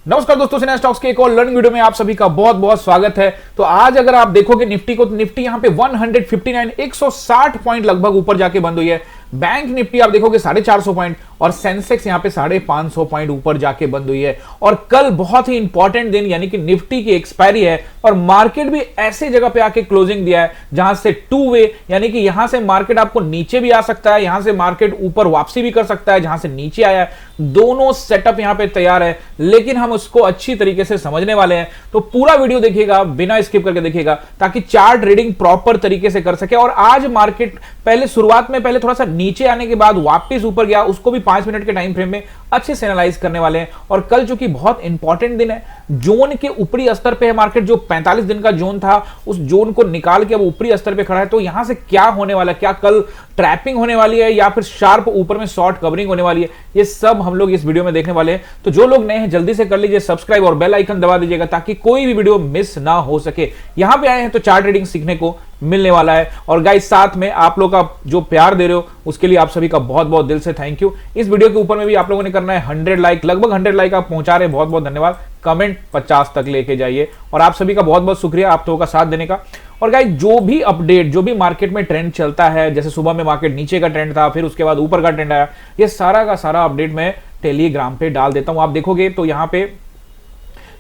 नमस्कार दोस्तों, सिन्हा स्टॉक्स के एक और लर्निंग वीडियो में आप सभी का बहुत बहुत स्वागत है। तो आज अगर आप देखोगे निफ्टी को, तो निफ्टी यहां पे 159 160 पॉइंट लगभग ऊपर जाके बंद हुई है। बैंक निफ्टी आप देखोगे 450 पॉइंट और सेंसेक्स यहां पे 550 पॉइंट ऊपर जाके बंद हुई है। और कल बहुत ही इंपॉर्टेंट दिन यानी कि निफ्टी की एक्सपायरी है और मार्केट भी ऐसे जगह पे आके क्लोजिंग दिया है जहां से टू वे यानी कि यहां से मार्केट आपको नीचे भी आ सकता है, यहां से मार्केट ऊपर वापसी भी कर सकता है जहां से नीचे आया है। दोनों सेटअप यहां पे तैयार है, लेकिन हम उसको अच्छी तरीके से समझने वाले हैं। तो पूरा वीडियो देखिएगा, बिना स्किप करके देखिएगा ताकि चार्ट रीडिंग प्रॉपर तरीके से कर सके। और आज मार्केट पहले शुरुआत में थोड़ा सा नीचे आने के बाद वापस ऊपर गया, उसको भी 5 मिनट के टाइम फ्रेम में अच्छे से एनालाइज करने वाले हैं। और कल जो कि बहुत इंपॉर्टेंट दिन है, जोन के ऊपरी स्तर पे है मार्केट, जो 45 दिन का जोन था उस जोन को निकाल के अब ऊपरी स्तर पे खड़ा है। तो यहां से क्या होने वाला है, क्या कल ट्रैपिंग होने वाली है या फिर शार्प ऊपर में शॉर्ट कवरिंग होने वाली है, ये सब हम लोग इस वीडियो में देखने वाले हैं। तो जो लोग नए हैं जल्दी से कर लीजिए सब्सक्राइब और बेल आइकन दबा दीजिएगा ताकि कोई भी वीडियो मिस ना हो सके। यहां पे आए हैं तो चार्ट रीडिंग सीखने को मिलने वाला है। और गाइस साथ में आप लोग का जो प्यार दे रहे हो उसके लिए आप सभी का बहुत बहुत दिल से थैंक यू। इस वीडियो के ऊपर में भी आप लोगों ने करना है 100 लाइक, लगभग 100 लाइक आप पहुंचा रहे हैं, बहुत बहुत धन्यवाद। कमेंट 50 तक लेके जाइए और आप सभी का बहुत बहुत शुक्रिया आप लोगों का साथ देने का। और गाइस जो भी अपडेट, जो भी मार्केट में ट्रेंड चलता है, जैसे सुबह में मार्केट नीचे का ट्रेंड था, फिर उसके बाद ऊपर का ट्रेंड आया, ये सारा का सारा अपडेट मैं टेलीग्राम पे डाल देता हूं। आप देखोगे तो यहां पे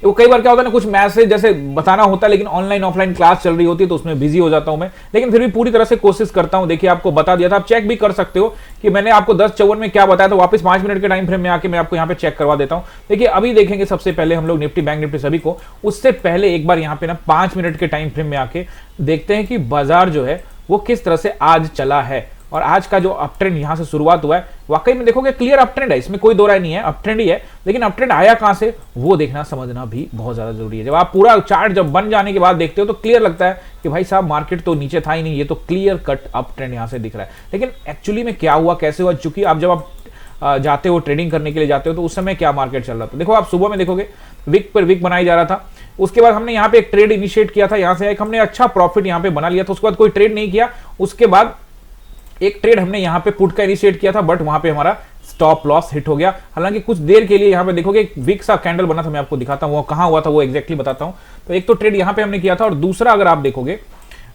वो कई बार क्या होता है ना, कुछ मैसेज जैसे बताना होता है लेकिन ऑनलाइन ऑफलाइन क्लास चल रही होती है तो उसमें बिजी हो जाता हूं मैं, लेकिन फिर भी पूरी तरह से कोशिश करता हूं। देखिए आपको बता दिया था, आप चेक भी कर सकते हो कि मैंने आपको 10:54 में क्या बताया था। वापस 5 मिनट के टाइम फ्रेम में आके मैं आपको यहां पे चेक करवा देता हूं। देखिए अभी देखेंगे सबसे पहले हम लोग निफ्टी, बैंक निफ्टी सभी को, उससे पहले एक बार यहां पे ना 5 मिनट के टाइम फ्रेम में आके देखते हैं कि बाजार जो है वो किस तरह से आज चला है। और आज का जो अप ट्रेंड यहां से शुरुआत हुआ है, वाकई में देखोगे क्लियर अप ट्रेंड है, इसमें कोई दो राय नहीं है, अप ट्रेंड ही है। लेकिन अप ट्रेंड आया कहां से वो देखना समझना भी बहुत ज्यादा जरूरी है। जब आप पूरा चार्ट जब बन जाने के बाद देखते हो तो क्लियर लगता है कि भाई साहब मार्केट तो नीचे था ही नहीं, ये तो क्लियर कट अप ट्रेंड यहां से दिख रहा है। लेकिन एक्चुअली में क्या हुआ, कैसे हुआ, चूंकि आप जब आप जाते हो ट्रेडिंग करने के लिए जाते हो तो उस समय क्या मार्केट चल रहा था। देखो आप सुबह में देखोगे विक पर विक बनाई जा रहा था, उसके बाद हमने यहाँ पे एक ट्रेड इनिशिएट किया था, यहां से एक हमने अच्छा प्रॉफिट यहाँ पे बना लिया था, उसके बाद कोई ट्रेड नहीं किया। उसके बाद एक ट्रेड हमने यहां पे पुट का इनिशिएट किया था, बट वहां पे हमारा स्टॉप लॉस हिट हो गया। हालांकि कुछ देर के लिए यहां पे देखोगे एक वीक सा कैंडल बना था, मैं आपको दिखाता हूं वो कहां हुआ था, वो एग्जैक्टली बताता हूं। तो एक तो ट्रेड यहां पे हमने किया था और दूसरा अगर आप देखोगे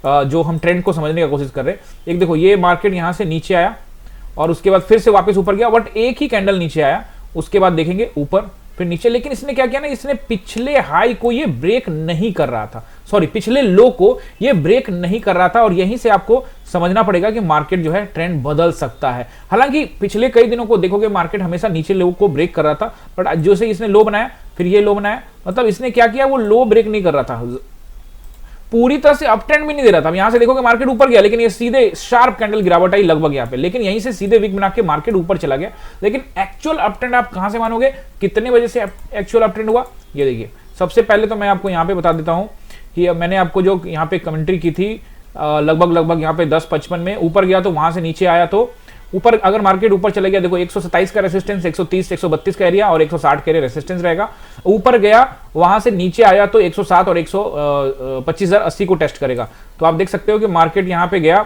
जो हम ट्रेंड को समझने की कोशिश कर रहे हैं, एक देखो ये मार्केट यहां से नीचे आया और उसके बाद फिर से वापस ऊपर गया, बट एक ही कैंडल नीचे आया, उसके बाद देखेंगे ऊपर फिर नीचे। लेकिन इसने क्या किया ना, इसने पिछले हाई को ये ब्रेक नहीं कर रहा था, सॉरी पिछले लो को ये ब्रेक नहीं कर रहा था। और यहीं से आपको समझना पड़ेगा कि मार्केट जो है ट्रेंड बदल सकता है। हालांकि पिछले कई दिनों को देखोगे मार्केट हमेशा नीचे लो को ब्रेक कर रहा था, बट जो से इसने लो बनाया फिर ये लो बनाया, मतलब इसने क्या किया, वो लो ब्रेक नहीं कर रहा था, पूरी तरह से अप ट्रेंड भी नहीं दे रहा था। यहां से देखोगे मार्केट ऊपर गया लेकिन ये सीधे शार्प कैंडल गिरावट आई लगभग यहां पे, लेकिन यहीं से सीधे विक बना के मार्केट ऊपर चला गया। लेकिन एक्चुअल अप ट्रेंड आप कहां से मानोगे, कितने बजे से एक्चुअल अप ट्रेंड हुआ, ये देखिए। सबसे पहले तो मैं आपको यहां पे बता देता हूं कि मैंने आपको जो यहां पे कमेंट्री की थी लगभग यहां पे 10:55 में ऊपर गया, तो वहां से नीचे आया, तो ऊपर अगर मार्केट ऊपर चले गया, देखो 127 का रेसिस्टेंस, 130 132 का एरिया और 160 का एरिया रेसिस्टेंस रहेगा। ऊपर गया वहां से नीचे आया तो 107 और 125,080 को टेस्ट करेगा। तो आप देख सकते हो कि मार्केट यहां पे गया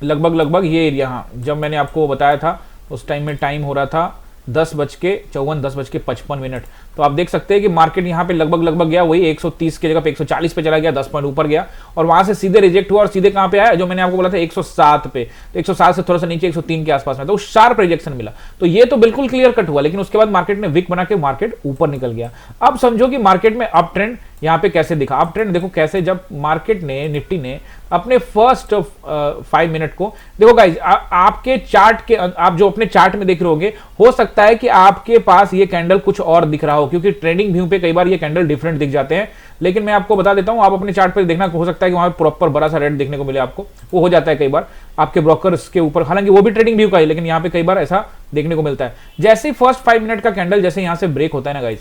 लगभग ये एरिया, जब मैंने आपको बताया था उस टाइम में टाइम हो रहा था 10:54 10:55। तो आप देख सकते हैं कि मार्केट यहां पे लगभग गया, वही 130 की जगह पे 140 पे चला गया, 10 पॉइंट ऊपर गया और वहां से सीधे रिजेक्ट हुआ और सीधे कहां पे आया, जो मैंने आपको बोला था 107 पे। तो 107 से थोड़ा सा नीचे 103 के आसपास में, तो शार्प रिजेक्शन मिला। तो ये तो बिल्कुल क्लियर कट हुआ, लेकिन उसके बाद मार्केट ने विक बना के मार्केट ऊपर निकल गया। अब समझो कि मार्केट में अप ट्रेंड यहां पे कैसे दिखा। अप ट्रेंड देखो कैसे, जब मार्केट ने, निफ्टी ने अपने फर्स्ट 5 मिनट को देखो गाइज, आपके चार्ट के, आप जो अपने चार्ट में देख रहे होगे, हो सकता है कि आपके पास ये कैंडल कुछ और दिख रहा हो, क्योंकि ट्रेडिंग व्यू पे कई बार ये कैंडल डिफरेंट दिख जाते हैं। लेकिन मैं आपको बता देता हूं, आप अपने चार्ट पे देखना, हो सकता है कि वहां पे प्रॉपर बड़ा सा रेड देखने को मिले आपको, वो हो जाता है कई बार आपके ब्रोकर्स के ऊपर, हालांकि वो भी ट्रेडिंग व्यू का ही, लेकिन यहां पे कई बार ऐसा देखने को मिलता है। जैसे ही फर्स्ट 5 मिनट का कैंडल जैसे यहां से ब्रेक होता है ना गाइज,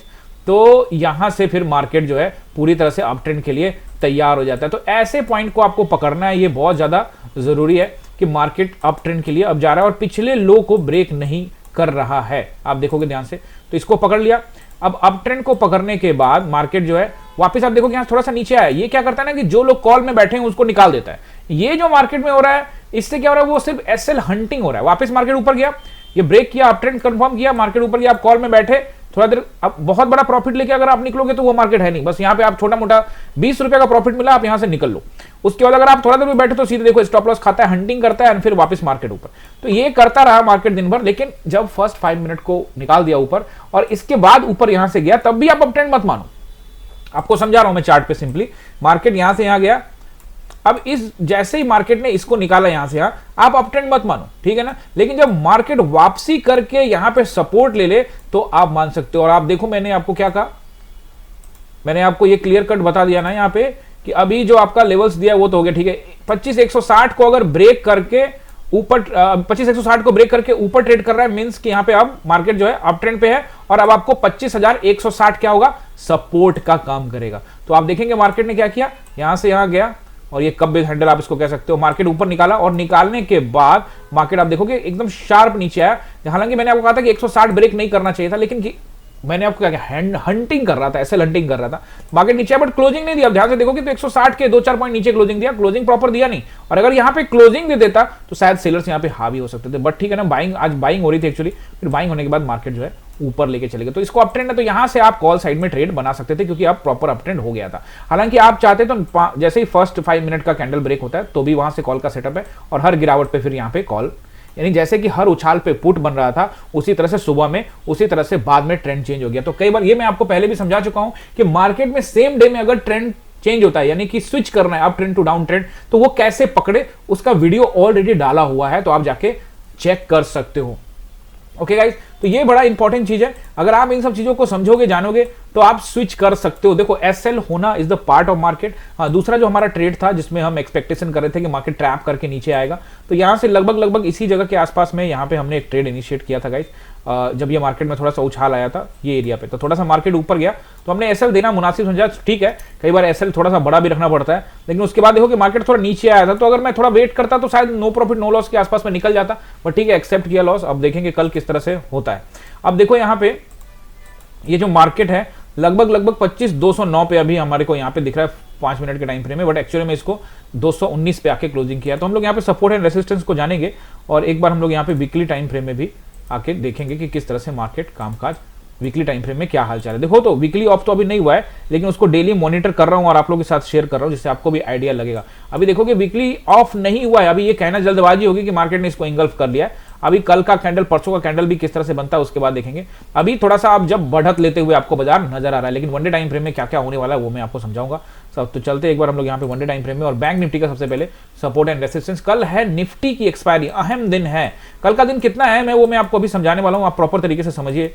तो यहां से फिर मार्केट जो है पूरी तरह से अप ट्रेंड के लिए तैयार हो जाता है। तो ऐसे पॉइंट को आपको पकड़ना है, ये बहुत ज्यादा जरूरी है कि मार्केट अप ट्रेंड के लिए अब जा रहा है और पिछले लो को ब्रेक नहीं कर रहा है। आप देखोगे ध्यान से, तो इसको पकड़ लिया। अब अप ट्रेंड को पकड़ने के बाद मार्केट जो है वापस आप देखोगे यहां थोड़ा सा नीचे आया। ये क्या करता है ना कि जो लोग कॉल में बैठे हैं उसको निकाल देता है। ये जो मार्केट में हो रहा है, इससे क्या हो रहा है, वो सिर्फ एसएल हंटिंग हो रहा है। वापस मार्केट ऊपर गया, ये ब्रेक किया, अप ट्रेंड कंफर्म किया, मार्केट ऊपर गया, आप कॉल में बैठे, थोड़ा देर अब बहुत बड़ा प्रॉफिट लेके अगर आप निकलोगे तो वो मार्केट है नहीं, बस यहाँ पे आप छोटा मोटा 20 रुपए का प्रॉफिट मिला, आप यहाँ से निकल लो। उसके बाद अगर आप थोड़ा देर भी बैठे तो सीधे देखो स्टॉप लॉस खाता है, हंटिंग करता है, और फिर वापस मार्केट ऊपर। तो ये करता रहा मार्केट दिन भर, लेकिन जब फर्स्ट 5 मिनट को निकाल दिया ऊपर और इसके बाद ऊपर यहां से गया, तब भी आप अपट्रेंड मत मानो। आपको समझा रहा हूं मैं चार्ट पे, सिंपली मार्केट यहां से यहां गया, अब इस जैसे ही मार्केट ने इसको निकाला यहां से यहां, आप अपट्रेंड मत मानो, ठीक है ना। लेकिन जब मार्केट वापसी करके यहां पे सपोर्ट ले ले तो आप मान सकते हो। और आप देखो मैंने आपको क्या कहा, मैंने आपको ये क्लियर कट बता दिया ना यहाँ पे कि अभी जो आपका लेवल्स दिया वो तो हो गया, ठीक है। 25,160 को अगर ब्रेक करके ऊपर 25,160 को ब्रेक करके ऊपर ट्रेड कर रहा है, मींस कि यहां पे अब मार्केट जो है अप ट्रेंड पे है, और अब आपको 25,160 क्या होगा, सपोर्ट का काम करेगा। तो आप देखेंगे मार्केट ने क्या किया, यहां से यहां गया, और ये कब हैंडल आप इसको कह सकते हो, मार्केट ऊपर निकाला, और निकालने के बाद मार्केट आप देखोगे एकदम शार्प नीचे आया। हालांकि मैंने आपको कहा था कि 160 ब्रेक नहीं करना चाहिए था, लेकिन मैंने आपको क्या किया, हंटिंग कर रहा था, ऐसे हंटिंग कर रहा था, मार्केट नीचे आया बट क्लोजिंग नहीं दिया। ध्यान से देखोगे तो 160 के 2-4 पॉइंट नीचे क्लोजिंग दिया, क्लोजिंग प्रॉपर दिया नहीं। और अगर यहां पे क्लोजिंग दे देता तो शायद सेलर्स यहां पे हावी हो सकते थे, बट ठीक है ना, बाइंग आज बाइंग हो रही थी एक्चुअली, फिर बाइंग होने के बाद मार्केट जो है ऊपर लेके चले गए। तो इसको अप ट्रेंड है, तो यहां से आप कॉल साइड में ट्रेड बना सकते थे, क्योंकि आप प्रॉपर अप ट्रेंड हो गया था। हालांकि आप चाहते तो जैसे ही फर्स्ट 5 मिनट का कैंडल ब्रेक होता है तो भी वहां से कॉल का सेटअप है, और हर गिरावट पे फिर यहां पे कॉल, यानी जैसे कि हर उछाल पे पुट बन रहा था, उसी तरह से सुबह में, उसी तरह से बाद में ट्रेंड चेंज हो गया। तो कई बार ये मैं आपको पहले भी समझा चुका हूं कि मार्केट में सेम डे में अगर ट्रेंड चेंज होता है, यानी कि स्विच करना है up trend to down trend, तो वो कैसे पकड़े उसका वीडियो ऑलरेडी डाला हुआ है, तो आप जाके चेक कर सकते हो। ओके गाइस, तो ये बड़ा इंपॉर्टेंट चीज है। अगर आप इन सब चीजों को समझोगे, जानोगे, तो आप स्विच कर सकते हो। देखो एसएल होना is the part of market. हाँ, दूसरा जो हमारा ट्रेड था जिसमें हम एक्सपेक्टेशन कर रहे थे कि मार्केट ट्रैप करके नीचे आएगा, तो यहां से लगभग इसी जगह के आसपास में यहां पे हमने एक ट्रेड इनिशिएट किया था गाइस। जब ये मार्केट में थोड़ा सा उछाल आया था ये एरिया पे, तो थोड़ा सा मार्केट ऊपर गया, तो हमने एसएल देना मुनासिब समझा। ठीक है, कई बार एसएल थोड़ा सा बड़ा भी रखना पड़ता है, लेकिन उसके बाद देखो कि मार्केट थोड़ा नीचे आया था, तो अगर मैं थोड़ा वेट करता तो शायद नो प्रॉफिट नो लॉस के आसपास में निकल जाता, बट ठीक है, एक्सेप्ट किया लॉस। अब देखेंगे कल किस तरह से होता है। अब देखो यहाँ पे ये जो मार्केट है लगभग 25,209 पे अभी हमारे को यहाँ पे दिख रहा है 5 मिनट के टाइम फ्रेम में, बट एक्चुअली में इसको 219 पे आके क्लोजिंग किया। तो हम लोग यहाँ पे सपोर्ट एंड रेसिस्टेंस को जानेंगे, और एक बार हम लोग यहाँ पे वीकली टाइम फ्रेम में भी आके देखेंगे कि किस तरह से मार्केट कामकाज वीकली टाइम फ्रेम में क्या हाल चाल है। देखो तो वीकली ऑफ तो अभी नहीं हुआ है, लेकिन उसको डेली मॉनिटर कर रहा हूं और आप लोगों के साथ शेयर कर रहा हूं, जिससे आपको भी आइडिया लगेगा। अभी देखो कि वीकली ऑफ नहीं हुआ है, अभी ये कहना जल्दबाजी होगी कि मार्केट ने इसको इंगल्फ कर लिया है। अभी कल का कैंडल, परसों का कैंडल भी किस तरह से बनता है उसके बाद देखेंगे। अभी थोड़ा सा आप जब बढ़त लेते हुए आपको बाजार नजर आ रहा है, लेकिन वनडे टाइम फ्रेम में क्या क्या होने वाला है वो मैं आपको समझाऊंगा सब। तो चलते एक बार हम लोग यहाँ पे वनडे टाइम फ्रेम में, और बैंक निफ्टी का सबसे पहले सपोर्ट एंड रेसिस्टेंस। कल है निफ्टी की एक्सपायरी, अहम दिन है। कल का दिन कितना है मैं आपको अभी समझाने वाला हूँ, आप प्रॉपर तरीके से समझिए,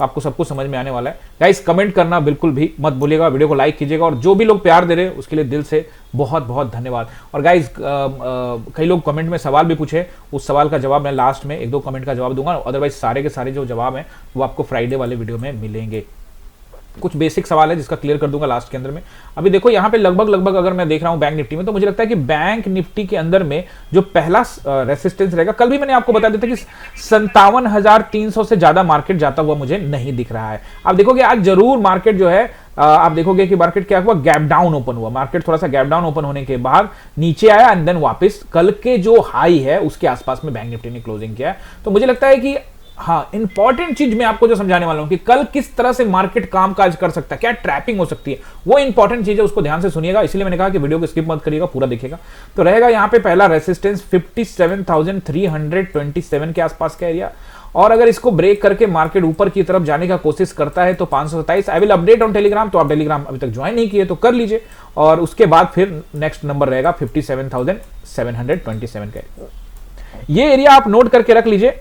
आपको सब कुछ समझ में आने वाला है। गाइस कमेंट करना बिल्कुल भी मत भूलिएगा, वीडियो को लाइक कीजिएगा, और जो भी लोग प्यार दे रहे हैं उसके लिए दिल से बहुत बहुत धन्यवाद। और गाइस कई लोग कमेंट में सवाल भी पूछे, उस सवाल का जवाब मैं लास्ट में 1-2 कमेंट का जवाब दूंगा, अदरवाइज सारे के सारे जो जवाब हैं वो आपको फ्राइडे वाले वीडियो में मिलेंगे। कुछ बेसिक सवाल है जिसका क्लियर कर दूंगा लास्ट के अंदर में। अभी देखो यहाँ पे लगभग अगर मैं देख रहा हूँ बैंक निफ्टी में, तो मुझे लगता है कि बैंक निफ्टी के अंदर में जो पहला रेसिस्टेंस रहेगा, कल भी मैंने आपको बता दिया था कि 57,300 से ज्यादा मार्केट जाता हुआ मुझे नहीं दिख रहा है। आप देखोगे आज जरूर मार्केट जो है, आप देखोगे कि मार्केट क्या हुआ, गैप डाउन ओपन हुआ। मार्केट थोड़ा सा गैप डाउन ओपन होने के बाद नीचे आया, एंड देन वापस कल के जो हाई है उसके आसपास में बैंक निफ्टी ने क्लोजिंग किया है। तो मुझे लगता है कि हाँ, इंपॉर्टेंट चीज मैं आपको जो समझाने वाला हूं कि कल किस तरह से मार्केट कामकाज कर सकता है, क्या ट्रैपिंग हो सकती है, वो इंपॉर्टेंट चीज है, उसको ध्यान से सुनिएगा। इसलिए मैंने कहा कि वीडियो को स्किप मत करिएगा, पूरा देखिएगा। तो रहेगा यहाँ पे पहला रेसिस्टेंस 57,327 के आसपास का एरिया, और अगर इसको ब्रेक करके मार्केट ऊपर की तरफ जाने का कोशिश करता है तो 527। I will update on Telegram, तो आप टेलीग्राम अभी तक ज्वाइन नहीं किए तो कर लीजिए, और उसके बाद फिर नेक्स्ट नंबर रहेगा 57,727 का। ये एरिया आप नोट करके रख लीजिए,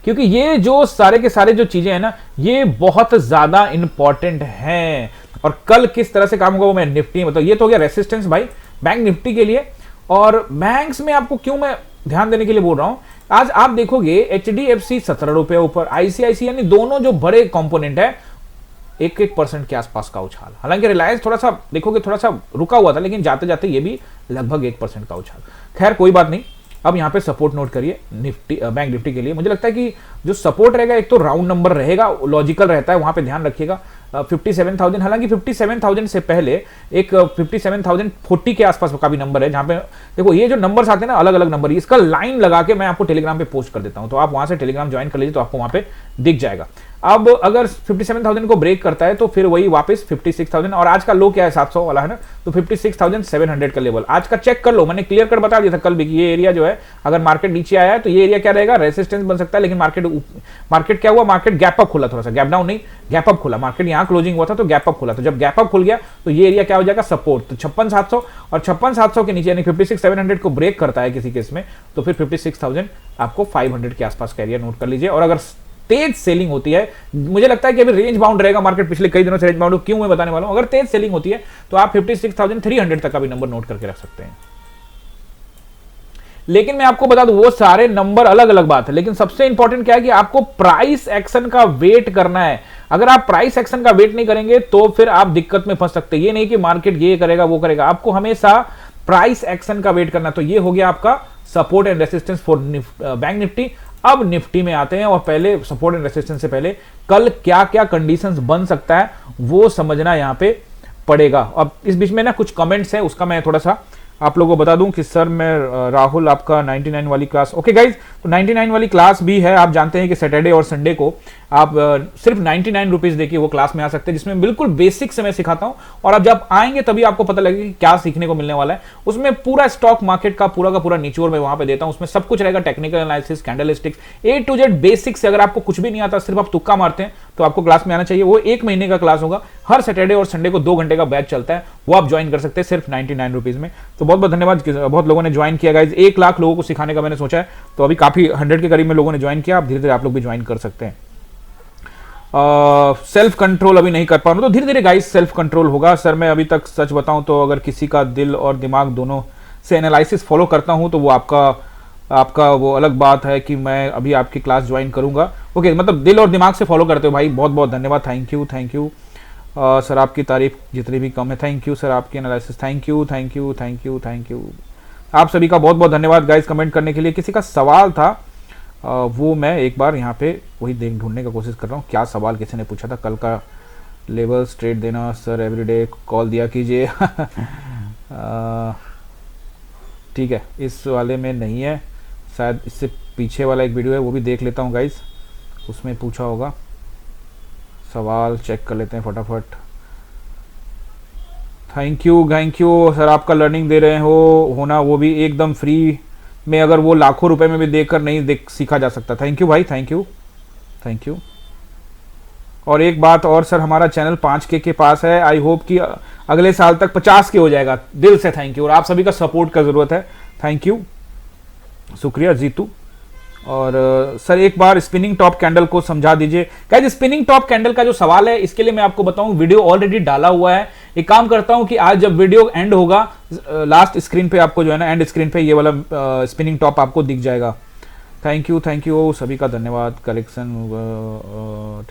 क्योंकि ये जो सारे के सारे जो चीजें हैं ना, ये बहुत ज्यादा इंपॉर्टेंट हैं। और कल किस तरह से काम होगा वो मैं निफ्टी में, मतलब ये तो हो गया रेसिस्टेंस भाई बैंक निफ्टी के लिए। और बैंक्स में आपको क्यों मैं ध्यान देने के लिए बोल रहा हूं, आज आप देखोगे एचडीएफसी 17 रुपए ऊपर, आईसीआईसी, यानी दोनों जो बड़े कंपोनेंट है 1% के आसपास का उछाल। हालांकि रिलायंस थोड़ा सा देखोगे थोड़ा सा रुका हुआ था, लेकिन जाते जाते ये भी लगभग 1% का उछाल। खैर कोई बात नहीं। अब यहाँ पे सपोर्ट नोट करिए निफ्टी, बैंक निफ्टी के लिए मुझे लगता है कि जो सपोर्ट रहेगा, एक तो राउंड नंबर रहेगा, लॉजिकल रहता है, वहां पे ध्यान रखिएगा 57,000। हालांकि 57,000 से पहले एक 57,040 के आसपास का भी नंबर है, जहां पे देखो ये जो नंबर्स आते हैं ना, अलग अलग नंबर, इसका लाइन लगा के मैं आपको टेलीग्राम पे पोस्ट कर देता हूं, तो आप वहां से टेलीग्राम ज्वाइन कर लीजिए, तो आपको वहां पे दिख जाएगा। अब अगर 57,000 को ब्रेक करता है तो फिर वही वापस 56,000, और आज का लो क्या है 700 वाला है ना, तो 56,700 का लेवल आज का चेक कर लो। मैंने क्लियर कट बता दिया था कल भी कि ये एरिया जो है अगर मार्केट नीचे आया है तो ये एरिया क्या रहेगा, रेजिस्टेंस बन सकता है। लेकिन मार्केट क्या हुआ, मार्केट गैप अप खुला, थोड़ा सा गैप डाउन नहीं, गैप अप खुला। मार्केट यहां क्लोजिंग हुआ था तो गैप अप खुला, तो जब गैप अप खुल गया तो ये एरिया क्या हो जाएगा, सपोर्ट। तो 56,700 और 56,700 के नीचे यानी 56,700 को ब्रेक करता है किसी केस में तो फिर 56,000 आपको 500 के आसपास का एरिया नोट कर लीजिए। और अगर तेज सेलिंग होती है, मुझे लगता है कि अभी रेंज बाउंड रहेगा मार्केट, पिछले कई दिनों से रेंज बाउंड, क्यों मैं बताने वाला हूं। अगर तेज सेलिंग होती है तो आप 56,300 तक का भी नंबर नोट करके रख सकते हैं। लेकिन मैं आपको बता दूं वो सारे नंबर अलग अलग बात है, लेकिन सबसे इंपॉर्टेंट क्या है कि आपको प्राइस एक्शन का वेट करना है। अगर आप प्राइस एक्शन का वेट नहीं करेंगे तो फिर आप दिक्कत में फंस सकते हैं। ये नहीं कि मार्केट ये करेगा वो करेगा, आपको हमेशा प्राइस एक्शन का वेट करना। तो ये हो गया आपका support and resistance for bank Nifty. अब निफ्टी में आते हैं और पहले सपोर्ट एंड रेसिस्टेंस से पहले कल क्या क्या कंडीशंस बन सकता है वो समझना यहां पे पड़ेगा। अब इस बीच में ना कुछ कमेंट्स है, उसका मैं थोड़ा सा आप लोगों को बता दूं कि सर मैं राहुल आपका 99 वाली क्लास, ओके गाइज, तो 99 वाली क्लास भी है। आप जानते हैं कि सैटरडे और संडे को आप सिर्फ 99 रुपीज देखिए वो क्लास में आ सकते हैं, जिसमें बिल्कुल बेसिक से मैं सिखाता हूं। और अब जब आएंगे तभी आपको पता लगेगा कि क्या सीखने को मिलने वाला है। उसमें पूरा स्टॉक मार्केट का पूरा निचोड़ मैं वहां पे देता हूं, उसमें सब कुछ रहेगा, technical analysis, candlesticks, A to Z basic से। अगर आपको कुछ भी नहीं आता, सिर्फ आप तुक्का मारते हैं, तो आपको क्लास में आना चाहिए। वो 1 महीने का क्लास होगा, हर सैटरडे और संडे को 2 घंटे का बैच चलता है, वो आप ज्वाइन कर सकते हैं सिर्फ 99 रुपीज में। तो बहुत बहुत धन्यवाद, बहुत लोगों ने ज्वाइन किया गाइज। 1 लाख लोगों को सिखाने का मैंने सोचा है, तो अभी काफी 100 के करीब में लोगों ने ज्वाइन किया। आप धीरे धीरे आप लोग भी ज्वाइन कर सकते हैं। सेल्फ कंट्रोल अभी नहीं कर पा रहा हूं, तो धीरे धीरे गाइज सेल्फ कंट्रोल होगा। सर मैं अभी तक सच बताऊं तो अगर किसी का दिल और दिमाग दोनों से एनालिसिस फॉलो करता हूं तो वो आपका वो अलग बात है कि मैं अभी आपकी क्लास ज्वाइन करूंगा। ओके, मतलब दिल और दिमाग से फॉलो करते हो भाई, बहुत बहुत धन्यवाद, थैंक यू। सर आपकी तारीफ जितनी भी कम है, थैंक यू सर। आपकी एनालिसिस थैंक यू। आप सभी का बहुत बहुत धन्यवाद गाइज कमेंट करने के लिए। किसी का सवाल था वो मैं एक बार यहाँ पे वही ढूंढने का कोशिश कर रहा हूँ, क्या सवाल किसी ने पूछा था। कल का लेवल स्ट्रेट देना सर, एवरीडे कॉल दिया कीजिए। ठीक है, इस वाले में नहीं है, शायद इससे पीछे वाला एक वीडियो है वो भी देख लेता हूँ गाइज, उसमें पूछा होगा। सवाल चेक कर लेते हैं फटाफट। थैंक यू सर, आपका लर्निंग दे रहे हो होना वो भी एकदम फ्री में, अगर वो लाखों रुपए में भी देखकर नहीं सीखा जा सकता। थैंक यू भाई, थैंक यू। और एक बात और सर, हमारा चैनल 5K के पास है, आई होप कि अगले साल तक 50 के हो जाएगा। दिल से थैंक यू, और आप सभी का सपोर्ट का जरूरत है, थैंक यू, शुक्रिया जीतू। और सर एक बार स्पिनिंग टॉप कैंडल को समझा दीजिए। गाइस स्पिनिंग टॉप कैंडल का जो सवाल है इसके लिए मैं आपको बताऊं, वीडियो ऑलरेडी डाला हुआ है। एक काम करता हूं कि आज जब वीडियो एंड होगा, लास्ट स्क्रीन पे आपको जो है ना, एंड स्क्रीन पे ये वाला स्पिनिंग टॉप आपको दिख जाएगा। थैंक यू सभी का धन्यवाद। कलेक्शन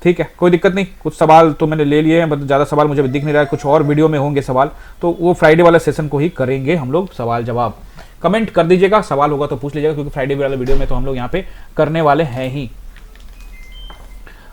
ठीक है, कोई दिक्कत नहीं। कुछ सवाल तो मैंने ले लिए हैं, मतलब ज़्यादा सवाल मुझे दिख नहीं रहा है, कुछ और वीडियो में होंगे सवाल, तो वो फ्राइडे वाला सेशन को ही करेंगे हम लोग सवाल जवाब। कमेंट कर दीजिएगा, सवाल होगा तो पूछ लीजिएगा, क्योंकि फ्राइडे वाले वीडियो में तो हम लोग यहाँ पे करने वाले हैं ही।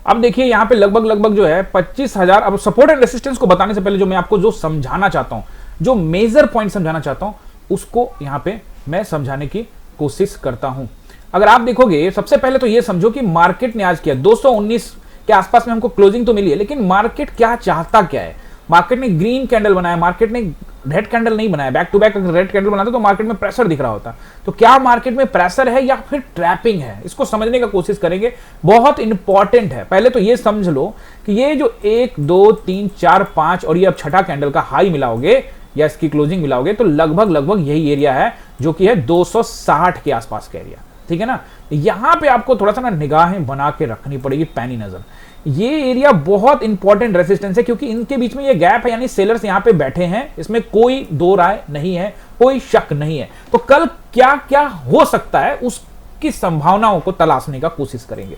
अब देखिए यहाँ पे लगभग जो है 25,000। अब सपोर्ट एंड रेसिस्टेंस को बताने से पहले जो मैं आपको जो समझाना चाहता हूँ, जो मेजर पॉइंट समझाना चाहता हूँ, उसको यहाँ पे मैं समझाने की कोशिश करता हूँ। अगर आप देखोगे, सबसे पहले तो ये समझो कि मार्केट ने आज किया 219 के आसपास में हमको क्लोजिंग तो मिली है, लेकिन मार्केट क्या चाहता क्या है। मार्केट ने ग्रीन कैंडल बनाया, मार्केट ने रेड कैंडल नहीं बनाया। बैक टू बैक अगर रेड कैंडल बनाता तो मार्केट में प्रेशर दिख रहा होता। तो क्या मार्केट में प्रेशर है या फिर ट्रैपिंग है, इसको समझने का कोशिश करेंगे, बहुत इंपॉर्टेंट है। पहले तो ये समझ लो कि ये जो 1 2 3 4 5 और ये अब छठा कैंडल का हाई मिलाओगे या इसकी क्लोजिंग मिलाओगे तो लगभग यही एरिया है जो कि है 260 के आसपास का एरिया, ठीक है ना। यहां पे आपको थोड़ा सा ना निगाहें बना के रखनी पड़ेगी, पैनी नजर। ये एरिया बहुत इंपॉर्टेंट रेजिस्टेंस है, क्योंकि इनके बीच में ये गैप है, यानी सेलर्स यहां पे बैठे हैं, इसमें कोई दो राय नहीं है, कोई शक नहीं है। तो कल क्या क्या हो सकता है उसकी संभावनाओं को तलाशने का कोशिश करेंगे।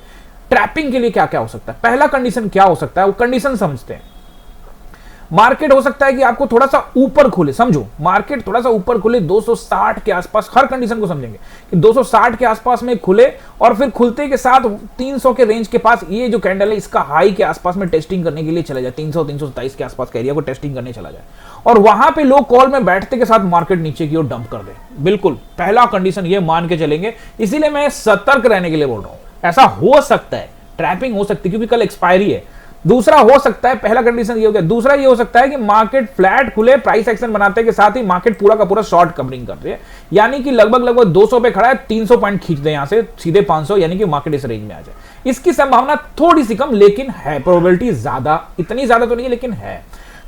ट्रैपिंग के लिए क्या क्या हो सकता है, पहला कंडीशन क्या हो सकता है, वो कंडीशन समझते हैं। मार्केट हो सकता है कि आपको थोड़ा सा ऊपर खुले, समझो मार्केट थोड़ा सा ऊपर खुले 260 के आसपास, हर कंडीशन को समझेंगे कि 260 के आसपास में खुले और फिर खुलते के साथ 300 के रेंज के पास ये जो कैंडल है इसका हाई के आसपास में टेस्टिंग करने के लिए चला जाए, 300 327 के आसपास का एरिया को टेस्टिंग करने चला जाए और वहां पे लो कॉल में बैठते के साथ मार्केट नीचे की ओर डंप कर दे। बिल्कुल पहला कंडीशन ये मान के चलेंगे, इसीलिए मैं सतर्क रहने के लिए बोल रहा हूं। ऐसा हो सकता है, ट्रैपिंग हो सकती है क्योंकि कल एक्सपायरी है। दूसरा हो सकता है, पहला कंडीशन ये हो गया, दूसरा ये हो सकता है कि मार्केट फ्लैट खुले, प्राइस एक्शन बनाते के साथ ही मार्केट पूरा का पूरा शॉर्ट कवरिंग कर रही है, यानी कि लगभग 200 पे खड़ा है, 300 पॉइंट खींच दे यहां से सीधे 500, यानी कि मार्केट इस रेंज में आ जाए। इसकी संभावना थोड़ी सी कम लेकिन है, प्रोबेबिलिटी ज्यादा, इतनी ज्यादा तो नहीं है लेकिन है।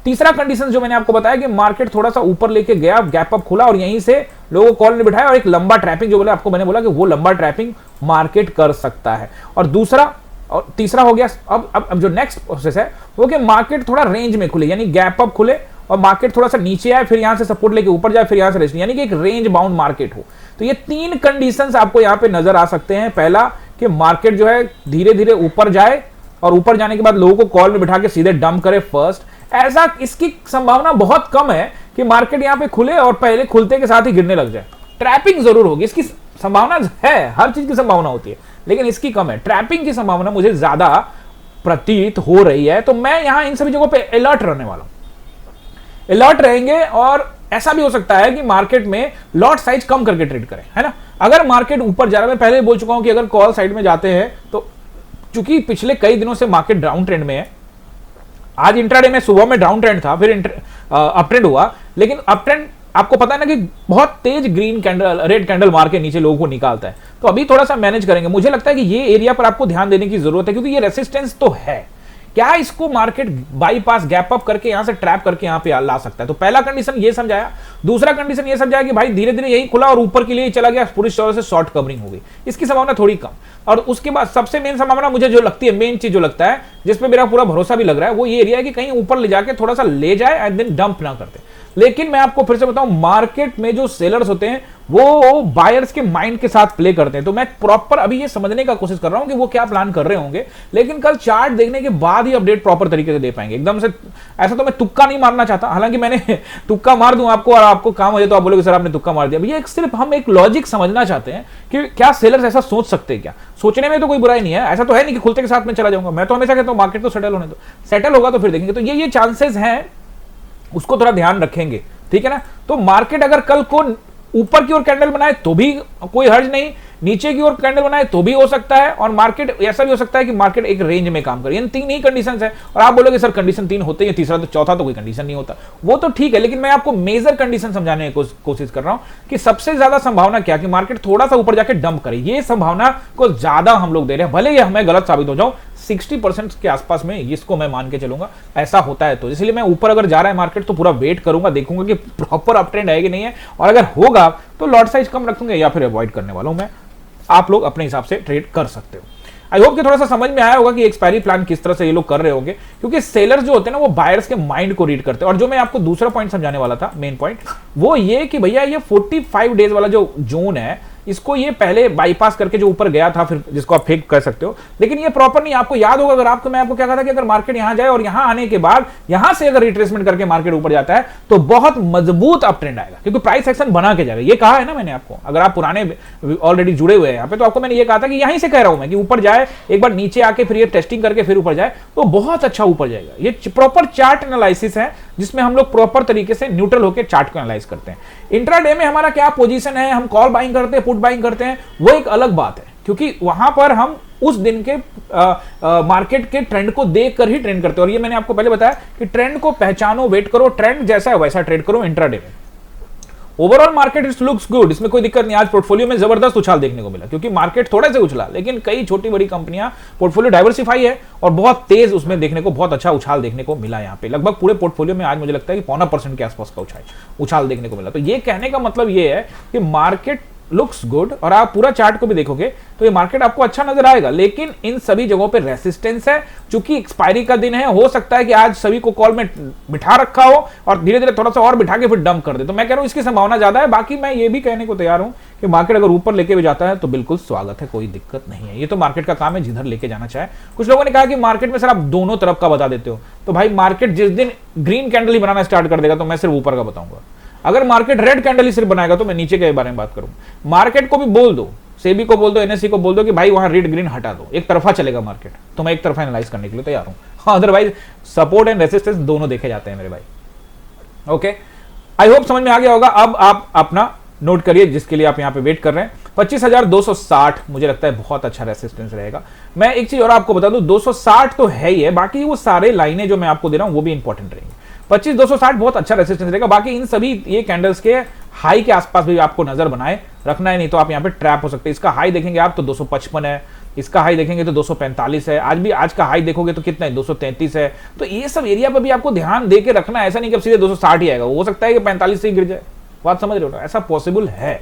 तीसरा कंडीशन जो मैंने आपको बताया कि मार्केट थोड़ा सा ऊपर लेके गया, गैप अप खुला और यहीं से लोगों को कॉल ने बिठाया और एक लंबा ट्रैपिंग जो बोले आपको, मैंने बोला कि वो लंबा ट्रैपिंग मार्केट कर सकता है। और दूसरा और तीसरा हो गया, अब जो नेक्स्ट प्रोसेस है वो कि मार्केट थोड़ा रेंज में खुले, यानी गैप अप खुले और मार्केट थोड़ा सा नीचे आए, फिर यहां से सपोर्ट लेके ऊपर जाए, फिर यहां से रेस्ट, यानी कि एक रेंज बाउंड मार्केट हो। तो ये 3 कंडीशंस आपको यहां पे नजर आ सकते हैं। पहला कि मार्केट जो है धीरे धीरे ऊपर जाए और ऊपर जाने के बाद लोगों को कॉल में बिठा के सीधे डंप करे फर्स्ट, ऐसा इसकी संभावना बहुत कम है कि मार्केट यहां पे खुले और पहले खुलते के साथ ही गिरने लग जाए। ट्रैपिंग जरूर होगी, इसकी संभावना है, हर चीज की संभावना होती है लेकिन इसकी कम है। ट्रैपिंग की संभावना मुझे ज्यादा प्रतीत हो रही है, तो मैं यहां इन सभी जगहों पे अलर्ट रहने वाला हूं। अलर्ट रहेंगे और ऐसा भी हो सकता है कि मार्केट में लॉट साइज कम करके ट्रेड करें, है ना। अगर मार्केट ऊपर जा रहा है, मैं पहले बोल चुका हूं कि अगर कॉल साइड में जाते हैं तो चूंकि पिछले कई दिनों से मार्केट डाउन ट्रेंड में है, आज इंट्राडे में सुबह में डाउन ट्रेंड था, फिर अप ट्रेंड हुआ, लेकिन अप ट्रेंड आपको पता है ना कि बहुत तेज ग्रीन कैंडल, रेड कैंडल मार के नीचे लोगों को निकालता है। तो अभी थोड़ा सा मैनेज करेंगे। मुझे लगता है कि ये एरिया पर आपको ध्यान देने की जरूरत है क्योंकि ये रेसिस्टेंस तो है, क्या इसको मार्केट बाईपास गैप अप करके यहां से ट्रैप करके यहां पे ला सकता है। तो पहला कंडीशन ये समझाया। दूसरा कंडीशन ये समझाया कि भाई धीरे धीरे यही खुला और ऊपर के लिए चला गया, पूरी तरह से शॉर्ट कवरिंग हो गई, इसकी संभावना थोड़ी कम। और उसके बाद सबसे मेन संभावना मुझे जो लगती है, मेन चीज जो लगता है जिसपे मेरा पूरा भरोसा भी लग रहा है, वो ये एरिया है कि कहीं ऊपर ले जाके थोड़ा सा ले जाए एंड देन डंप ना करते। लेकिन मैं आपको फिर से बताऊं, मार्केट में जो सेलर्स होते हैं वो बायर्स के माइंड के साथ प्ले करते हैं। तो मैं प्रॉपर अभी ये समझने का कोशिश कर रहा हूं कि वो क्या प्लान कर रहे होंगे, लेकिन कल चार्ट देखने के बाद ही अपडेट प्रॉपर तरीके से दे पाएंगे। एकदम से ऐसा तो मैं तुक्का नहीं मारना चाहता, हालांकि मैंने तुक्का मार दूं आपको और आपको काम हो जाए तो आप बोलोगे सर आपने तुक्का मार दिया। भैया सिर्फ हम एक लॉजिक समझना चाहते हैं कि क्या सेलर्स ऐसा सोच सकते हैं, क्या सोचने में तो कोई बुराई नहीं है। ऐसा तो है नहीं कि खुलते के साथ में चला जाऊंगा, मैं तो हमेशा कहता हूं मार्केट तो सेटल होने दो, सेटल होगा तो फिर देखेंगे। तो ये चांसेस हैं, उसको थोड़ा ध्यान रखेंगे, ठीक है ना। तो मार्केट अगर कल को ऊपर की ओर कैंडल बनाए तो भी कोई हर्ज नहीं, नीचे की ओर कैंडल बनाए तो भी हो सकता है, और मार्केट ऐसा भी हो सकता है कि मार्केट एक रेंज में काम करे। इन 3 ही कंडीशंस है। और आप बोलोगे सर कंडीशन 3 होते हैं, तीसरा तो चौथा तो कोई कंडीशन नहीं होता, वो तो ठीक है, लेकिन मैं आपको मेजर कंडीशन समझाने की कोशिश कर रहा हूं कि सबसे ज्यादा संभावना क्या कि मार्केट थोड़ा सा ऊपर जाके डंप करे, ये संभावना को ज्यादा हम लोग दे रहे हैं। भले ही हमें गलत साबित हो जाऊं, 60% के आसपास में इसको मैं मान के चलूंगा, ऐसा होता है तो। इसलिए मैं ऊपर अगर जा रहा है मार्केट तो पूरा वेट करूंगा, देखूंगा कि प्रॉपर अप ट्रेंड है कि नहीं है, और अगर होगा तो लॉट साइज कम रखूंगा या फिर अवॉइड करने वाला हूं मैं। आप लोग अपने हिसाब से ट्रेड कर सकते हो। आई होप कि थोड़ा सा समझ में आया होगा कि एक्सपायरी प्लान किस तरह से ये लोग कर रहे होंगे, क्योंकि सेलर्स जो होते हैं ना वो बायर्स के माइंड को रीड करते हैं। और जो मैं आपको दूसरा पॉइंट समझाने वाला था, मेन पॉइंट, वो ये कि भैया ये 45 डेज वाला जो जोन है, इसको ये पहले बाईपास करके जो ऊपर गया था, फिर जिसको आप फेक कर सकते हो, लेकिन ये प्रॉपर नहीं। आपको याद होगा, अगर आपको मैं आपको क्या कहा था कि अगर मार्केट यहां जाए और यहां आने के बाद यहां से अगर रिट्रेसमेंट करके मार्केट ऊपर जाता है तो बहुत मजबूत अप ट्रेंड आएगा, क्योंकि प्राइस एक्शन बना के जाएगा। ये कहा है ना मैंने आपको, अगर आप पुराने ऑलरेडी जुड़े हुए हैं यहाँ पे, तो आपको मैंने ये कहा था कि यहीं से कह रहा हूं मैं कि ऊपर जाए, एक बार नीचे आके फिर ये टेस्टिंग करके फिर ऊपर जाए तो बहुत अच्छा ऊपर जाएगा। ये प्रॉपर चार्ट एनालिसिस है जिसमें हम लोग प्रॉपर तरीके से न्यूट्रल होकर चार्ट को एनालाइज करते हैं। इंट्राडे में हमारा क्या पोजीशन है, हम कॉल बाइंग करते हैं, पुट बाइंग करते हैं, वो एक अलग बात है, क्योंकि वहां पर हम उस दिन के मार्केट के ट्रेंड को देखकर ही ट्रेंड करते हैं। और ये मैंने आपको पहले बताया कि ट्रेंड को पहचानो, वेट करो, ट्रेंड जैसा है वैसा ट्रेड करो इंट्राडे में। Overall market it looks good, इसमें कोई दिक्कत नहीं। आज पोर्टफोलियो में जबरदस्त उछाल देखने को मिला, क्योंकि मार्केट थोड़े से उछला, लेकिन कई छोटी बड़ी कंपनियां, पोर्टफोलियो डाइवर्सिफाई है और बहुत तेज उसमें देखने को बहुत अच्छा उछाल देखने को मिला। यहाँ पे लगभग पूरे पोर्टफोलियो में आज मुझे लगता है कि 0.25% के आसपास का उछाल देखने को मिला। तो ये कहने का मतलब ये है कि मार्केट लुक्स गुड, और आप पूरा चार्ट को भी देखोगे तो ये मार्केट आपको अच्छा नजर आएगा। लेकिन इन सभी जगहों पे रेसिस्टेंस है, चूंकि एक्सपायरी का दिन है, हो सकता है कि आज सभी को कॉल में बिठा रखा हो और धीरे धीरे थोड़ा सा और बिठा के फिर डंप कर दे। तो मैं कह रहा हूं इसकी संभावना ज्यादा है। बाकी मैं ये भी कहने को तैयार हूं कि मार्केट अगर ऊपर लेके भी जाता है तो बिल्कुल स्वागत है, कोई दिक्कत नहीं है। ये तो मार्केट का काम है जिधर लेके जाना चाहे। कुछ लोगों ने कहा कि मार्केट में सर आप दोनों तरफ का बता देते हो, तो भाई मार्केट जिस दिन ग्रीन कैंडल ही बनाना स्टार्ट कर देगा तो मैं सिर्फ ऊपर का बताऊंगा। अगर मार्केट रेड कैंडल ही सिर्फ बनाएगा तो मैं नीचे के बारे में बात करूं। मार्केट को भी बोल दो, सेबी को बोल दो, एनएससी को बोल दो कि भाई वहां रेड ग्रीन हटा दो, एक तरफा चलेगा मार्केट, तो मैं एक तरफा एनालाइज करने के लिए तैयार हूं। अदरवाइज सपोर्ट एंड रेसिस्टेंस दोनों देखे जाते हैं मेरे भाई। ओके, आई होप समझ में आ गया होगा। अब आप अपना नोट करिए जिसके लिए आप यहां पे वेट कर रहे हैं। 25,260 मुझे लगता है बहुत अच्छा रेसिस्टेंस रहेगा। मैं एक चीज और आपको बता दूं, 260 तो है ही है, बाकी वो सारे लाइनें जो मैं आपको दे रहा हूं वो भी इंपॉर्टेंट रहेंगे। 25,260 बहुत अच्छा रेसिस्टेंस रहेगा। बाकी इन सभी ये कैंडल्स के हाई के आसपास भी आपको नजर बनाए रखना है, नहीं तो आप यहाँ पे ट्रैप हो सकते हैं। इसका हाई देखेंगे आप तो 255 है, इसका हाई देखेंगे तो 245 है, आज का हाई देखोगे तो कितना है 233 है। तो ये सब एरिया पर भी आपको ध्यान दे के रखना है, ऐसा नहीं कि सीधे 260 ही आएगा, हो सकता है कि 45 से ही गिर जाए। बात समझ रहे हो ना, ऐसा पॉसिबल है।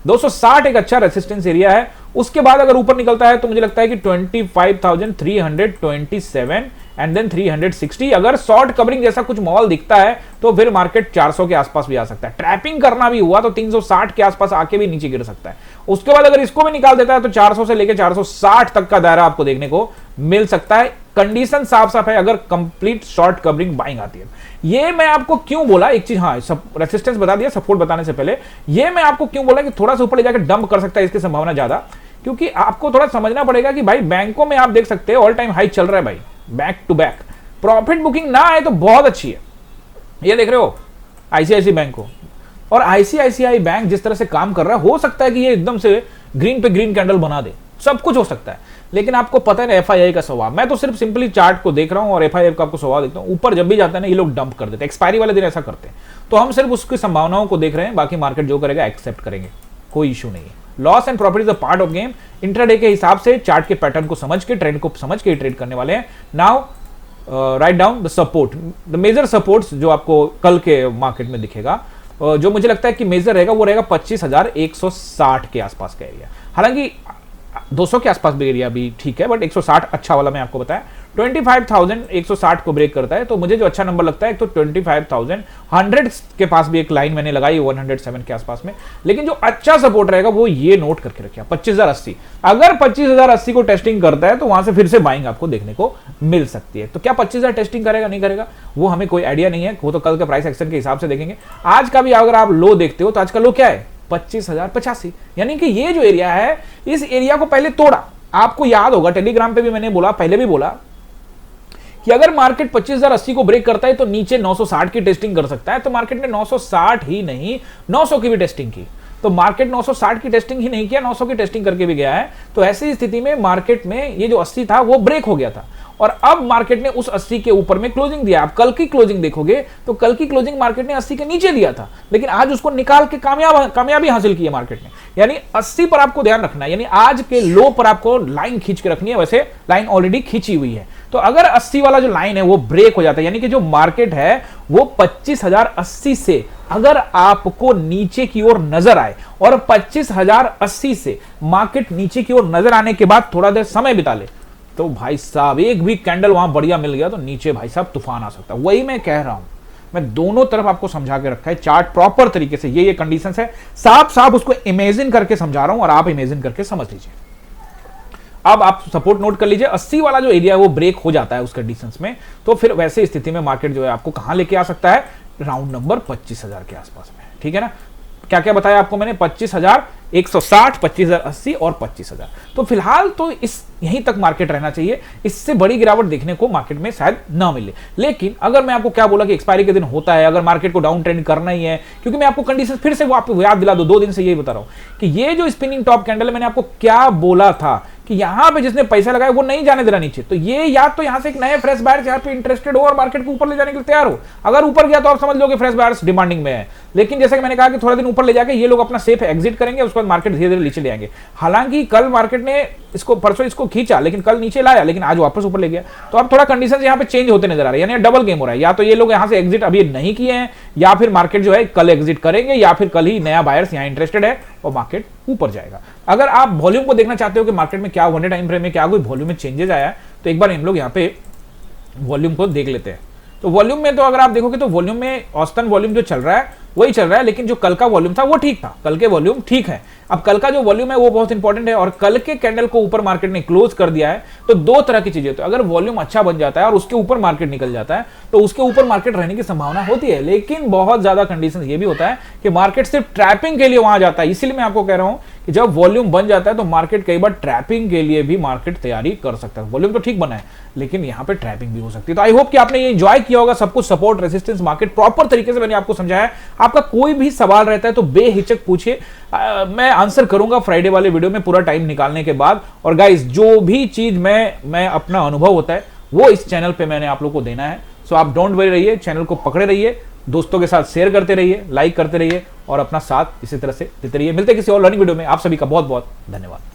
260 एक अच्छा रेसिस्टेंस एरिया है। उसके बाद अगर ऊपर निकलता है तो मुझे लगता है कि 25,327 एंड देन 360, अगर शॉर्ट कवरिंग जैसा कुछ माहौल दिखता है तो फिर मार्केट 400 के आसपास भी आ सकता है। ट्रैपिंग करना भी हुआ तो 360 के आसपास आके भी नीचे गिर सकता है। उसके बाद अगर इसको भी निकाल देता है तो 400 से लेकर 460 तक का दायरा आपको देखने को मिल सकता है। कंडीशन साफ साफ है अगर कंप्लीट शॉर्ट कवरिंग बाइंग आती है। ये मैं आपको क्यों बोला, एक चीज, हाँ रेसिस्टेंस बता दिया, सपोर्ट बताने से पहले ये मैं आपको क्यों बोला कि थोड़ा सा ऊपर ले जाकर डंप कर सकता है, इसकी संभावना ज्यादा, क्योंकि आपको थोड़ा समझना पड़ेगा कि भाई बैंकों में आप देख सकते हैं ऑल टाइम हाई चल रहा है भाई, back to back. Profit booking ना आए तो बहुत अच्छी है। ये देख रहे हो आईसीआईसीआई बैंक को, और आईसीआईसीआई बैंक जिस तरह से काम कर रहा है, हो सकता है कि ये एकदम से ग्रीन पे ग्रीन कैंडल बना दे, सब कुछ हो सकता है। लेकिन आपको पता है ना एफआईआई का स्वभाव, मैं तो सिर्फ सिंपली चार्ट को देख रहा हूं और एफआईआई का आपको स्वभाव देखता हूं। ऊपर जब भी जाता है ना ये लोग डंप कर देते हैं, एक्सपायरी वाले दिन ऐसा करते हैं। तो हम सिर्फ उसकी संभावनाओं को देख रहे हैं, बाकी मार्केट जो करेगा एक्सेप्ट करेंगे, कोई इशू नहीं है। Loss and profit is a part of game. Intraday के हिसाब से चार्ट के पैटर्न को समझ के, ट्रेंड को समझ के ट्रेड करने वाले हैं। Now write down the support, the major supports जो आपको कल के मार्केट में दिखेगा, जो मुझे लगता है कि मेजर रहेगा वो रहेगा 25,160 के आसपास का एरिया। हालांकि 200 के आसपास भी एरिया भी ठीक है, बट 160 अच्छा वाला मैं आपको बताया। 25,160 को ब्रेक करता है तो मुझे जो अच्छा नंबर लगता है, तो 25,100 के पास भी एक लाइन मैंने लगाई 107 के आसपास में। लेकिन जो अच्छा सपोर्ट रहेगा वो ये नोट करके रखिए, 25,080। अगर 25,080 को टेस्टिंग करता है तो वहां से फिर से बाइंग आपको देखने को मिल सकती है। तो क्या 25,000 टेस्टिंग करेगा नहीं करेगा वो हमें कोई आइडिया नहीं है, वो तो कल के प्राइस एक्शन के हिसाब से देखेंगे। आज का भी अगर आप लो देखते हो तो आज का लो क्या है 25,085, यानी कि ये जो एरिया है इस एरिया को पहले तोड़ा। आपको याद होगा टेलीग्राम पे भी मैंने बोला, पहले भी बोला कि अगर मार्केट 25,080 को ब्रेक करता है तो नीचे 960 की टेस्टिंग कर सकता है। तो मार्केट ने 960 ही नहीं 900 की भी टेस्टिंग की। तो मार्केट 960 की टेस्टिंग ही नहीं किया, 900 की टेस्टिंग करके भी गया है। तो ऐसी स्थिति में मार्केट में ये जो 80 था वो ब्रेक हो गया था, और अब मार्केट ने उस 80 के ऊपर में क्लोजिंग दिया। आप कल की क्लोजिंग देखोगे तो कल की क्लोजिंग मार्केट ने 80 के नीचे दिया था, लेकिन आज उसको निकाल के कामयाबी हासिल की है मार्केट ने। यानी 80 पर आपको ध्यान रखना है, यानी आज के लो पर आपको लाइन खींच के रखनी है। वैसे लाइन ऑलरेडी खींची हुई है, तो अगर 80 वाला जो लाइन है वो ब्रेक हो जाता है, यानी कि जो मार्केट है वो 25,080 से अगर आपको नीचे की ओर नजर आए, और 25,080 से मार्केट नीचे की ओर नजर आने के बाद थोड़ा देर समय बिता ले, तो भाई साहब एक भी कैंडल वहां बढ़िया मिल गया तो नीचे भाई साहब तूफान आ सकता है। वही मैं कह रहा हूं, मैं दोनों तरफ आपको समझा के रखा है, चार्ट प्रॉपर तरीके से, ये कंडीशंस है, साफ साफ उसको इमेजिन करके समझा रहा हूं और आप इमेजिन करके समझ लीजिए। अब आप सपोर्ट नोट कर लीजिए, 80 वाला जो एरिया है वो ब्रेक हो जाता है उस कंडीशंस में, तो फिर वैसे स्थिति में मार्केट जो है आपको कहां लेके आ सकता है, राउंड नंबर 25,000 के आसपास में। ठीक है ना, क्या क्या बताया आपको मैंने, 25,160, 25,080 और 25,000। तो फिलहाल तो इस यहीं तक मार्केट रहना चाहिए, इससे बड़ी गिरावट देखने को मार्केट में शायद ना मिले। लेकिन अगर मैं आपको क्या बोला कि एक्सपायरी के दिन होता है, अगर मार्केट को डाउन ट्रेंड करना ही है, क्योंकि मैं आपको कंडीशन फिर से वो आपको याद दिला दो, 2 दिन से यही बता रहा हूं कि ये जो स्पिनिंग टॉप कैंडल है, मैंने आपको क्या बोला था कि यहां पे जिसने पैसा लगाया वो नहीं जाने देना नीचे। तो ये या तो यहां से एक नए फ्रेश बायर्स यहां पे इंटरेस्टेड हो और मार्केट को ऊपर ले जाने के लिए तैयार हो। अगर ऊपर गया तो आप समझ लो कि फ्रेश बायर्स डिमांडिंग में है, लेकिन जैसे कि मैंने कहा कि थोड़ा दिन ऊपर ले जाके ये लोग अपना सेफ एग्जिट करेंगे, उसके बाद मार्केट धीरे धीरे नीचे ले आएंगे। हालांकि कल मार्केट ने इसको परसों इसको खींचा, लेकिन कल नीचे लाया, लेकिन आज वापस ऊपर ले गया। तो अब थोड़ा कंडीशंस यहाँ पे चेंज होते नजर आ रहे हैं, यानी डबल गेम हो रहा है। या तो ये लोग यहाँ से एग्जिट अभी नहीं किए हैं, या फिर मार्केट जो है कल एग्जिट करेंगे, या फिर कल ही नया बायर्स यहाँ इंटरेस्टेड है और मार्केट ऊपर जाएगा। अगर आप वॉल्यूम को देखना चाहते हो कि मार्केट में क्या 1 डे टाइम फ्रेम में क्या कोई वॉल्यूम में चेंजेस आया है, तो एक बार हम लोग यहाँ पे वॉल्यूम को देख लेते हैं। तो वॉल्यूम में तो अगर आप देखोगे तो वॉल्यूम में औसतन वॉल्यूम जो चल रहा है वही चल रहा है, लेकिन जो कल का वॉल्यूम था वो ठीक था, कल के वॉल्यूम ठीक है। अब कल का जो वॉल्यूम है वो बहुत इंपॉर्टेंट है, और कल के कैंडल को ऊपर मार्केट ने क्लोज कर दिया है। तो 2 तरह की चीजें, तो अगर वॉल्यूम अच्छा बन जाता है और उसके ऊपर मार्केट निकल जाता है तो उसके ऊपर मार्केट रहने की संभावना होती है, लेकिन बहुत ज्यादा कंडीशन ये भी होता है कि मार्केट सिर्फ ट्रैपिंग के लिए वहां जाता है। इसीलिए मैं आपको कह रहा हूं कि जब वॉल्यूम बन जाता है तो मार्केट कई बार ट्रैपिंग के लिए भी मार्केट तैयारी कर सकता है। वॉल्यूम तो ठीक बना है, लेकिन यहां पे ट्रैपिंग भी हो सकती है। तो आई होप कि आपने ये एंजॉय किया होगा सब कुछ, सपोर्ट रेजिस्टेंस मार्केट प्रॉपर तरीके से मैंने आपको समझाया। आपका कोई भी सवाल रहता है तो बेहिचक पूछिए, मैं आंसर करूंगा फ्राइडे वाले वीडियो में पूरा टाइम निकालने के बाद। और गाइस, जो भी चीज मैं अपना अनुभव होता है वो इस चैनल पे मैंने आप लोग को देना है। सो आप डोंट वरी रहिए, चैनल को पकड़े रहिए, दोस्तों के साथ शेयर करते रहिए, लाइक करते रहिए और अपना साथ इसी तरह से देते रहिए। मिलते हैं किसी और लर्निंग वीडियो में। आप सभी का बहुत बहुत धन्यवाद।